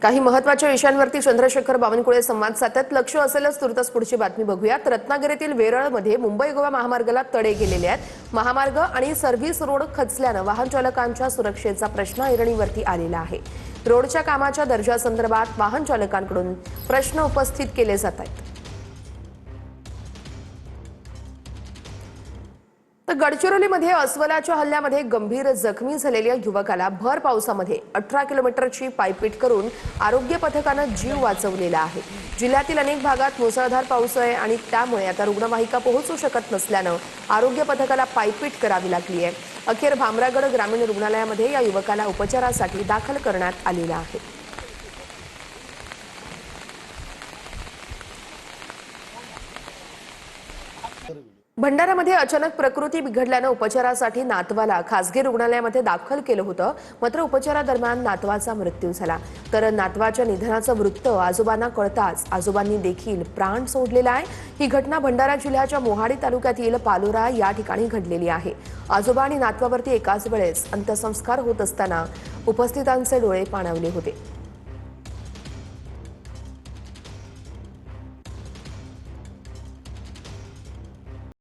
काही महत्त्वाच्या विषयांवरती चंद्रशेखर बावनकुळे संवाद साधत लक्ष असेलच तुर्तच पुढची बातमी बघूयात। रत्नागिरीतील वेरळमध्ये मुंबई गोवा महामार्गाला तडे गेलेले आहेत। महामार्ग आणि सर्व्हिस रोड खचल्यानं वाहन चालकांच्या सुरक्षेचा प्रश्न ऐरणीवरती आलेला आहे। रोडच्या कामाच्या दर्जासंदर्भात वाहन चालकांकडून प्रश्न उपस्थित केले जात आहेत। तर गडचिरोलीमध्ये अस्वलाच्या हल्ल्यामध्ये गंभीर जखमी झालेल्या युवकाला भर पावसामध्ये 18 किलोमीटरची पायपीट करून आरोग्य पथकानं जीव वाचवलेला आहे। जिल्ह्यातील अनेक भागात मुसळधार पाऊस आहे आणि त्यामुळे आता रुग्णवाहिका पोहोचू शकत नसल्यानं आरोग्य पथकाला पायपीट करावी लागली आहे। अखेर भामरागड ग्रामीण रुग्णालयामध्ये या युवकाला उपचारासाठी दाखल करण्यात आलेला आहे। भंडाऱ्यामध्ये अचानक प्रकृती बिघडल्यानं उपचारासाठी नातवाला खासगी रुग्णालयामध्ये दाखल केलं होतं। मात्र उपचारादरम्यान नातवाचा मृत्यू झाला। तर नातवाच्या निधनाचं वृत्त आजोबांना कळताच आजोबांनी देखील प्राण सोडलेला आहे। ही घटना भंडारा जिल्ह्याच्या मोहाडी तालुक्यातील पालोरा या ठिकाणी घडलेली आहे। आजोबा आणि नातवावरती एकाच वेळेस अंत्यसंस्कार होत असताना उपस्थितांचे डोळे पाणावले होते।